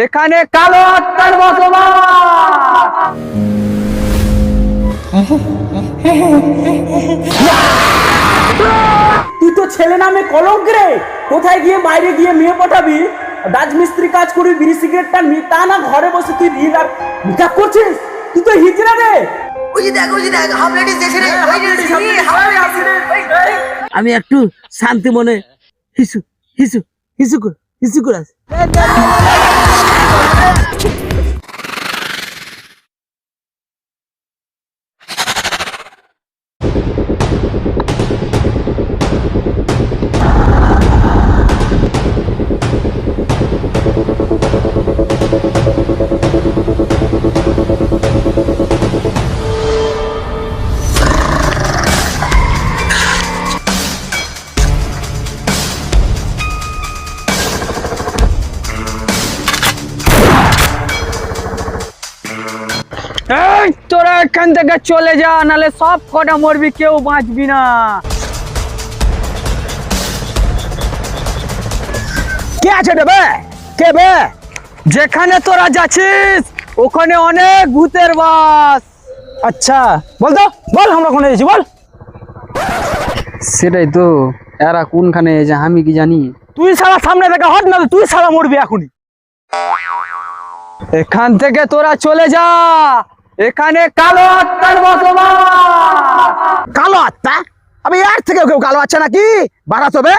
এখানে কালো আত্মার বসবাস। তুই তো ছেলে নামে কলঙ্ক রে। কোথায় গিয়ে বাইরে গিয়ে মেয়ে পটাবি, রাজমিস্ত্রি কাজ করবি, বিড়ি সিগারেট টানবি, তা না ঘরে বসে তুই রিল আর মেকআপ করছিস। তুই তো হিজড়া রে। আমি একটু শান্তি মনে হিসু হিসু হিসু করে হিসু করে আছি। এই তোরা এখান থেকে চলে যা, নালে সব কটা মরবি, কেউ বাঁচবি না। কে আছে রে বে? কে বে? যেখানে তোরা যাচ্ছিস ওখানে অনেক ভূতের বাস। আচ্ছা বল তো, বল আমরা কোনে যাচ্ছি বল। সেটাই তো, এরা কোনখানে যে আমি কি জানি। তুই সারা সামনে থেকে হট, না তুই সারা মরবি এখনই। এখান থেকে তোরা চলে যা, এখানে কালো আত্মার বসবাস। কালো আত্মা? আমি এর থেকে কেউ কালো আছে নাকি? বাড়া তবে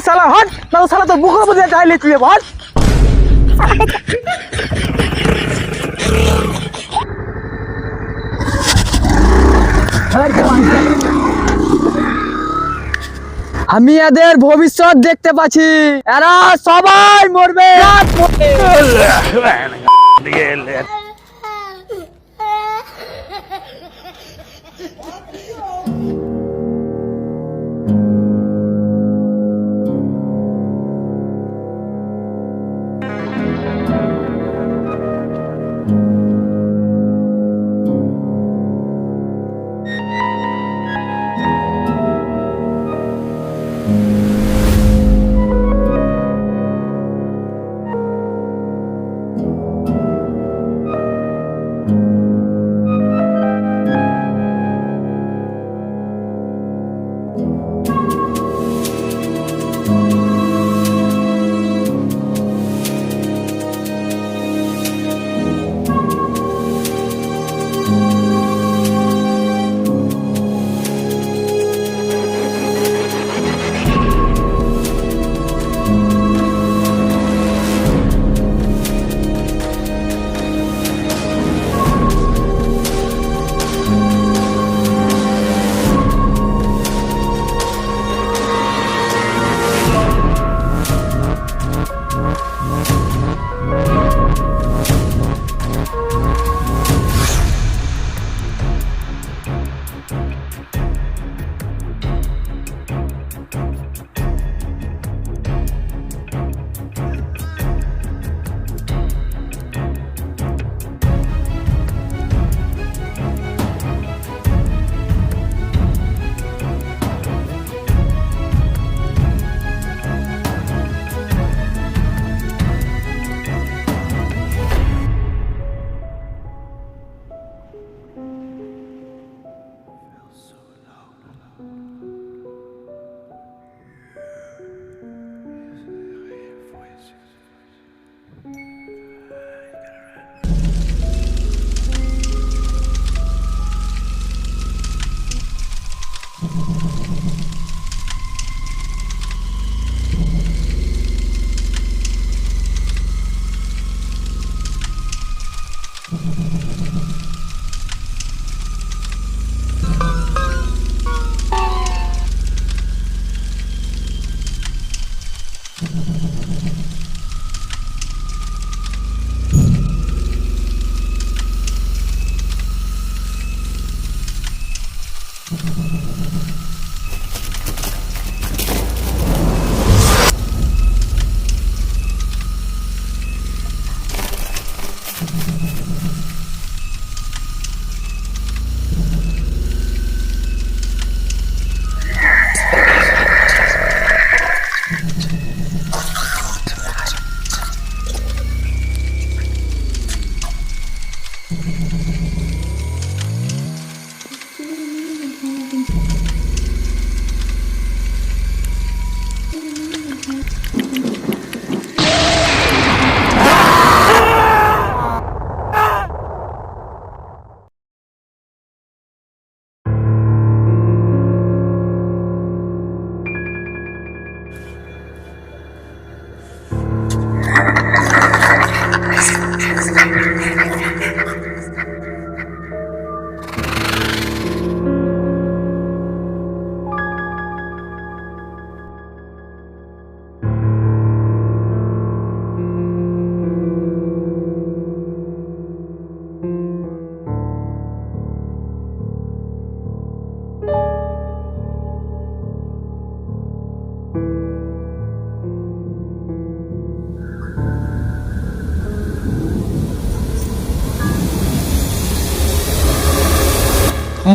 সালা হট, না সালা তো বুকের উপর দিয়ে চাইলে তুই হট। আমি এদের ভবিষ্যৎ দেখতে পাচ্ছি, এরা সবাই মরবে।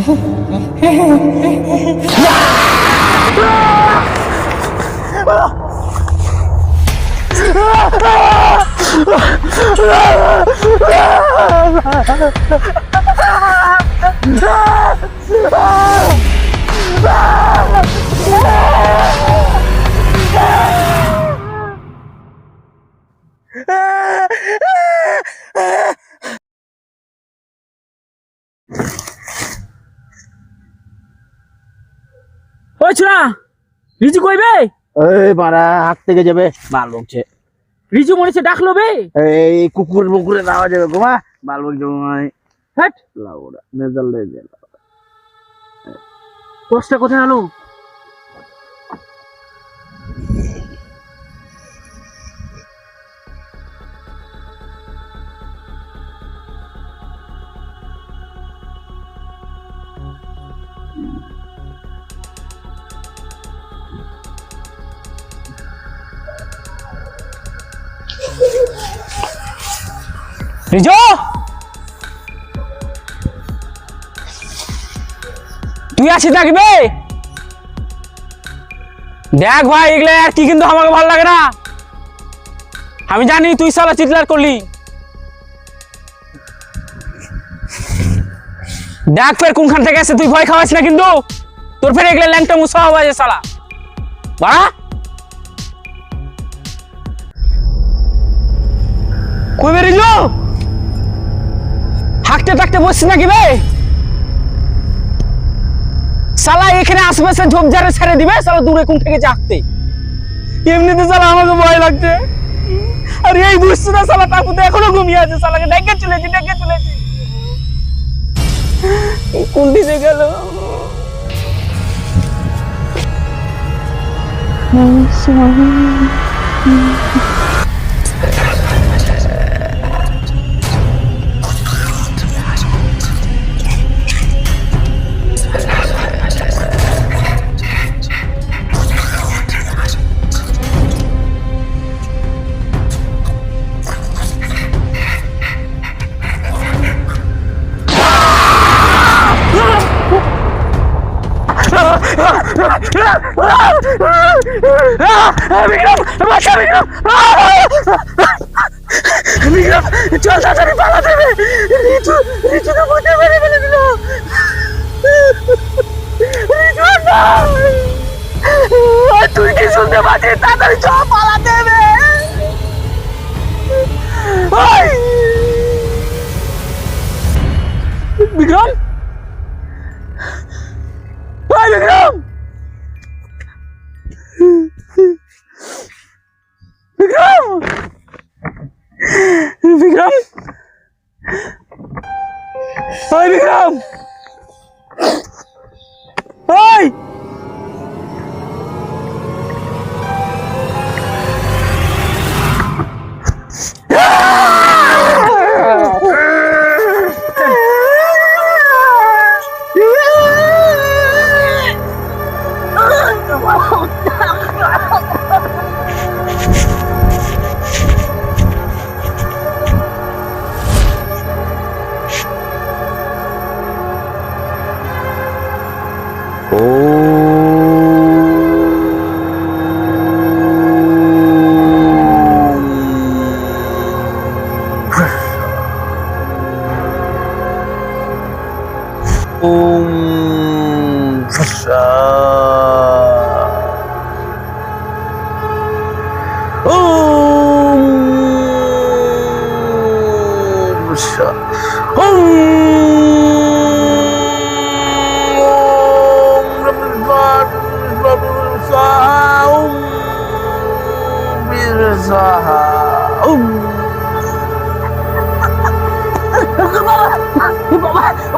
ওই ছোড়া, রিজু কইবে? এই মারা হাত থেকে যাবে মাল বকছে। রিজু মনে হচ্ছে ডাকলো বে। এই কুকুর মুকুরে দেওয়া যাবে গোমা মাল বকছে গোমায়। হ্যাট, লাউড়া নেজাল নেজাল। দশটা কোথায় হলো? রিজু, তুই আছিস নাকি বে? দেখ ভাই, এগুলো আর কি কিন্তু আমাকে ভালো লাগে না। আমি জানি তুই শালা চিৎকার করলি। দেখ ফের কোনখান থেকে এসে তুই ভয় খাওয়াস না কিন্তু। তোর ফের এগুলো ল্যাংটা মুসা আওয়াজে শালা বাড়া। কই বে রিজু? হাঁকতে থাকতে বসছিস নাকি বে? শালা এখানে আশেপাশে ঝোপঝাড়ে ছেড়ে দিবে, শালা দূরে কোন থেকে জাগতে। এমনিতে শালা আমাকে ভয় লাগছে। আর এই বুঝছি না শালা টাপুতে এখনো ঘুমিয়ে আছে। শালাকে ডেকে চলেছি। কোন দিকে গেল? বিক্রম, বাঁচা বিক্রম। বিক্রম, চল তাড়াতাড়ি পালাতে হবে। রিচু তো বুঝতে পেরে ফেলে দিল। তুই কি শুনতে পাচ্ছিস? তাড়াতাড়ি চল, পালাতে হবে। বিক্রম, বিক্রম, বিক্রম, বিক্রম, ওই বিক্রম, ওই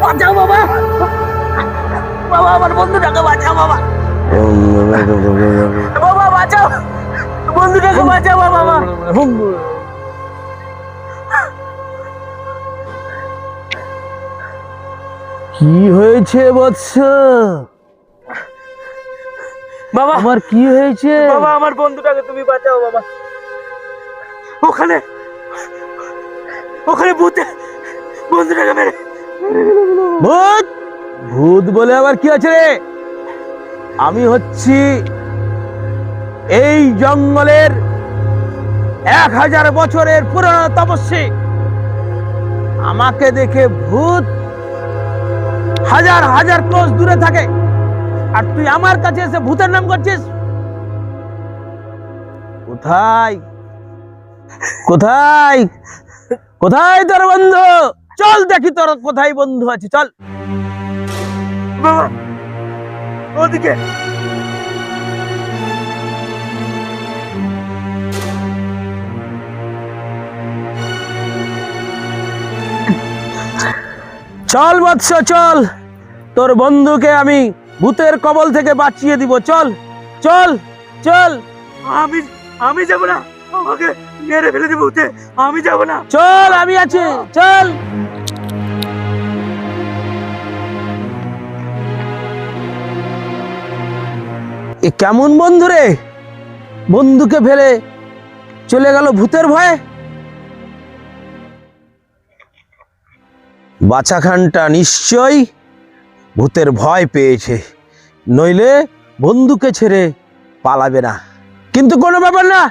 বাঁচাও বাবা, বাবা আমার বন্ধুটাকে বাঁচাও বাবা, বাবা বাঁচাও, বন্ধুটাকে বাঁচাও বাবা। কি হয়েছে বৎস? বাবা আমার কি হয়েছে? বাবা আমার বন্ধুটাকে তুমি বাঁচাও বাবা। ওখানে ওখানে ভূতে বন্ধুটাকে মেরে। ভূত? ভূত বলে আবার কি আছে রে? আমি হচ্ছি এই জঙ্গলের 1000 বছরের পুরনো তপস্বী। আমাকে দেখে ভূত হাজার হাজার ক্রোশ দূরে থাকে, আর তুই আমার কাছে এসে ভূতের নাম করছিস? কোথায় কোথায় কোথায় তোর বন্ধু? চল দেখি তোর কোথায় বন্ধু আছে, চল। বাবা, ওদিকে। চল বৎস, চল, তোর বন্ধুকে আমি ভূতের কবল থেকে বাঁচিয়ে দিব। চল চল চল। আমি যাব না, আমাকে মেরে ফেলে দিব ভূতে, আমি যাব না। চল, আমি আছি, চল। এ কেমন বন্ধু রে, বন্ধুকে ফেলে চলে গেল ভূতের ভয়ে। বাচ্চাখানটা নিশ্চয়ই ভূতের ভয় পেয়েছে, নইলে বন্ধুকে ছেড়ে পালাবে না। কিন্তু কোনো ব্যাপার না,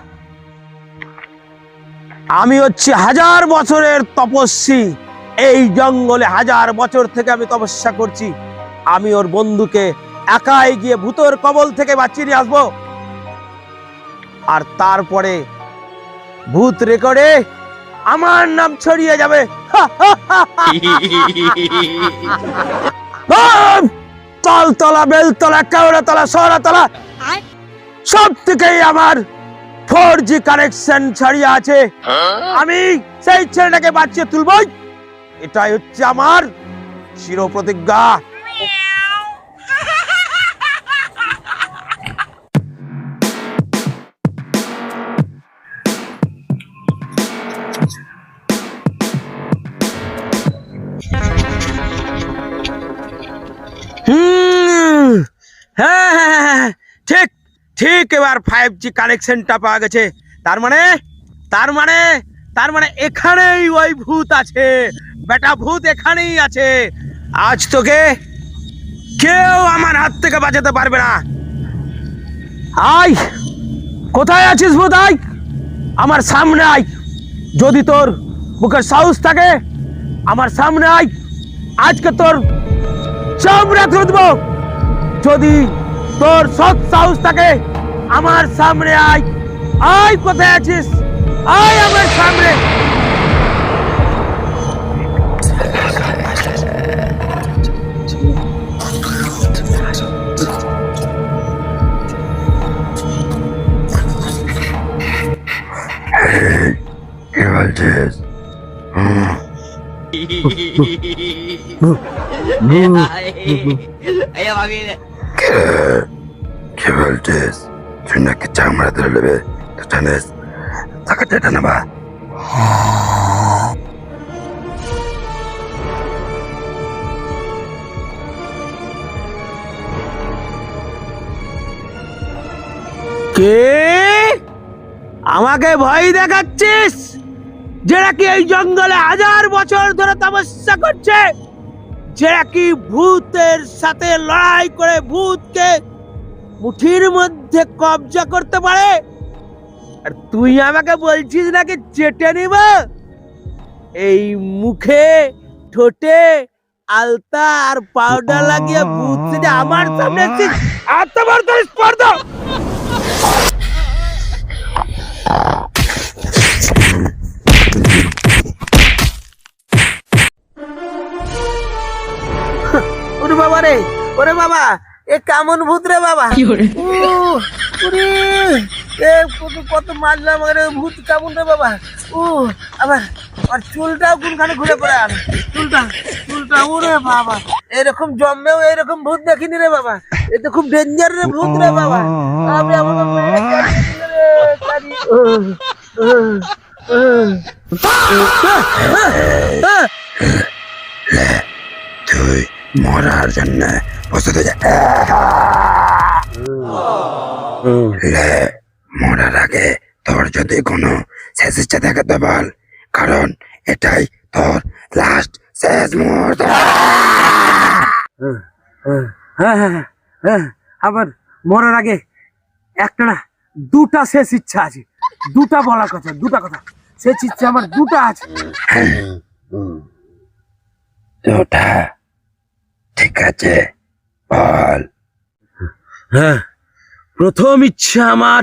আমি হচ্ছি 1000 বছরের তপস্বী। এই জঙ্গলে 1000 বছর থেকে আমি তপস্যা করছি। আমি ওর বন্ধুকে একাই গিয়ে ভূতের কবল থেকে বাঁচিয়ে নিয়ে আসবো, আর তারপরে ভূত রেকর্ডে আমার নাম ছড়িয়ে যাবে। তালতলা, বেলতলা, কেওড়াতলা, শহরতলা সব থেকেই আমার 4G কানেকশন ছড়িয়ে আছে। আমি সেই ছেলেটাকে বাঁচিয়ে তুলবই, এটাই হচ্ছে আমার চির প্রতিজ্ঞা। হ্যাঁ, ঠিক ঠিক, এবার 5G কানেকশনটা পাওয়া গেছে। তার মানে এখানেই ওই ভূত আছে, বেটা, ভূত এখানেই আছে। আজ তোকে কেউ আমার হাত থেকে বাঁচাতে পারবে না। আয়, কোথায় আছিস ভূত? আয়, আমার সামনে আয়। যদি তোর বুকের সাহস থাকে আমার সামনে আয়, আজকে তোর চামড়া তুলে দেবো। যদি তোর সৎ সাহস থাকে আমার সামনে আয়। আয়, কোথায় আছিস? আয় আমার সামনে। কি বলছিস? কি বলছিস? তুই নাকি চামড়া ধরে নেবে? তো জানিস তাকে টেটা নেবা। কে আমাকে ভয় দেখাচ্ছিস? যারা কি এই জঙ্গলে 1000 বছর ধরে তপস্যা করছে, যারা কি ভূতের সাথে লড়াই করে ভূতকে মুঠির মধ্যে কবজা করতে পারে, আর তুই আমাকে বলছিস নাকি চেটে নিব? এই মুখে ঠোঁটে আলতা আর পাউডার লাগিয়ে ভূত সেজে আমার সামনে আসছিস? এত বড় তোর স্পর্ধা! ওরে বাবা রে, ওরে বাবা, এ কেমন ভূত রে বাবা! কত মারলাম, ভূত কেমন রে বাবা! আবার আর চুলটাও কোনখানে ঘুরে পড়ে আর চুলটা ওরে বাবা, এরকম জন্মেও এরকম ভূত দেখিনি রে বাবা। এ তো খুব ডেঞ্জার রে ভূত রে বাবা। আমি আমাকে মেরে কাটিয়ে দিল রে, তুই মরার জন্য প্রস্তুত হয়ে যা। মরার আগে তোর যদি কোনো শেষ ইচ্ছা থাকে তো বল, কারণ এটাই তোর লাস্ট শেষ মুহূর্ত। হ্যাঁ হ্যাঁ হ্যাঁ, আমার মরার আগে একটা না দুটা শেষ ইচ্ছা আছে, দুটা বলার কথা, দুটা কথা শেষ ইচ্ছা আমার দুটা আছে। দুটা ঠিক আছে বল। হ্যাঁ, প্রথম ইচ্ছা আমার,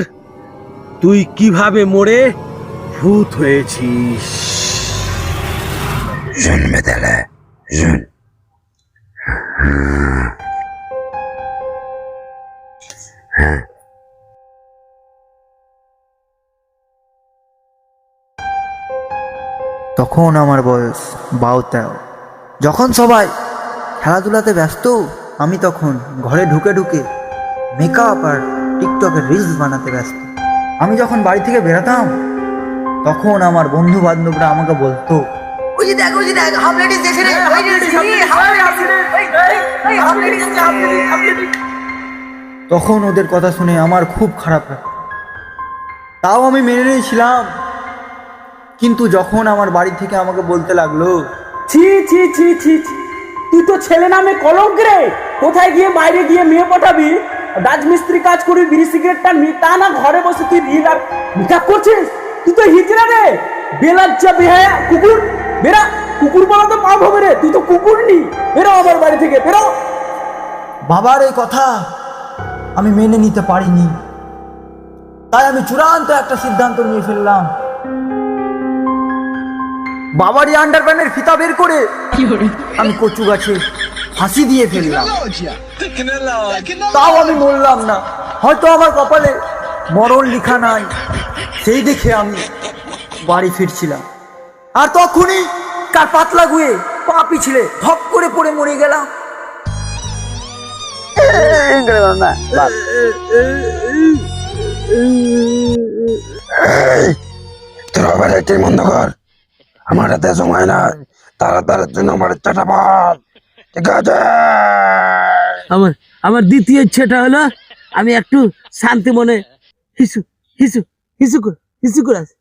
তুই কিভাবে মরে ভূত হয়েছিস। শুনবে তাহলে শুন। হ্যাঁ তখন আমার বয়স 12-13। যখন সবাই খেলাধুলাতে ব্যস্ত, আমি তখন ঘরে ঢুকে ঢুকে মেকআপ আর টিকটকের রিলস বানাতে ব্যস্ত। আমি যখন বাড়ি থেকে বেরোতাম, তখন আমার বন্ধু বান্ধবরা আমাকে বলতো, ওই যে দেখ হাফ লেডিস এসে রে, ওই যে হাফ লেডিস আসছে। তখন ওদের কথা শুনে আমার খুব খারাপ লাগতো, তাও আমি মেনে নিয়েছিলাম। কিন্তু যখন আমার বাড়ি থেকে আমাকে বলতে লাগলো, ছি ছি ছি ছি ছি, তুই তো ছেলে নামে কলঙ্ক রে। কোথায় গিয়ে বাইরে গিয়ে মেয়ে পটাবি, রাজমিস্ত্রি কাজ করবি, বিড়ি সিগারেট টানবি, তা না ঘরে বসে তুই রিল আর মেকআপ করছিস। তুই তো হিজড়া রে, বেলাজ্জা বেহায়া কুকুর। বেরা, কুকুর বলা তো পাপ হবে রে, তুই তো কুকুর নি। বেরো আমার বাড়ি থেকে, বেরো। বাবার এই কথা আমি মেনে নিতে পারিনি, তাই আমি চূড়ান্ত একটা সিদ্ধান্ত নিয়ে ফেললাম। বাবারই আন্ডারপ্যান্টের ফিতা বের করে আমি কচু গাছে ফাঁসি দিয়ে ফেললাম। তাও আমি মরলাম না, হয়তো আমার কপালে মরণ লেখা নাই। সেই দেখে আমি বাড়ি ফিরছিলাম, আর তখনই কার পাতলা গুয়ে পা পিছলে ধপ করে পড়ে মরে গেলাম। তোর আবার একটি বন্ধ কর, আমার হাতে সময় না। তাড়াতাড়ির জন্য আমার ইচ্ছাটা বল, ঠিক আছে? আমার আমার দ্বিতীয় ইচ্ছেটা হলো, আমি একটু শান্তি মনে হিসু হিসু হিসু হিসু করে আসি।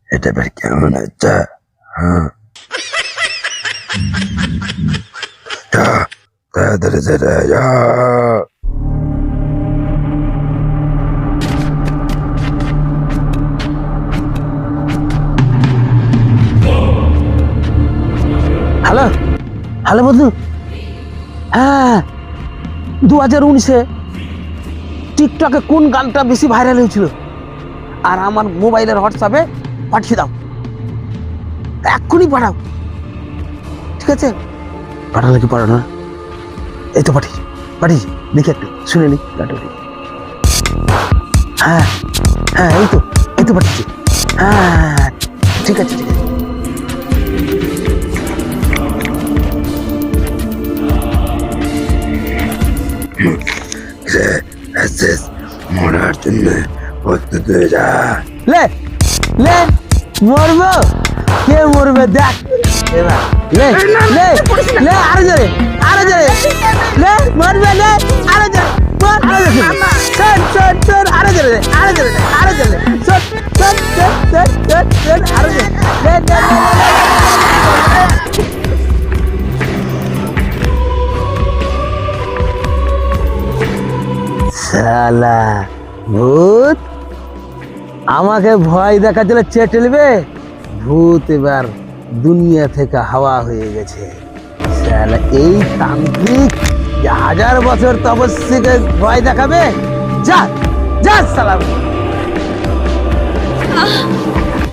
এটা বের কেমন হচ্ছে? হ্যাঁ তাড়াতাড়ি সেটা যা। হ্যালো হ্যালো বন্ধু, হ্যাঁ 2019-এ টিকটকে কোন গানটা বেশি ভাইরাল হয়েছিল, আর আমার মোবাইলের হোয়াটসঅ্যাপে পাঠিয়ে দাও, এক্ষুনি পাঠাও, ঠিক আছে? পাঠালে কি পাঠানো? এই তো পাঠিয়েছি, দেখি একটু শুনে নি গানটা। হ্যাঁ হ্যাঁ এই তো পাঠিয়েছি। হ্যাঁ ঠিক আছে ঠিক আছে। মরার জন্য প্রস্তুত হয়ে যা। লে লে মরবো, কে মরবে দেখ এবার। লে লে লে আরো জোরে লে, মরবে লে, আরো জোরে মর, আরো জোরে চল আরো জোরে আরো জোরে চল আরো জোরে লে। শালা ভূত আমাকে ভয় দেখাচ্ছিল, চেটেলবে ভূত এবার দুনিয়া থেকে হাওয়া হয়ে গেছে। শালা এই তান্ত্রিক যে 1000 বছর তপস্বীকে ভয় দেখাবে, যা যা শালা।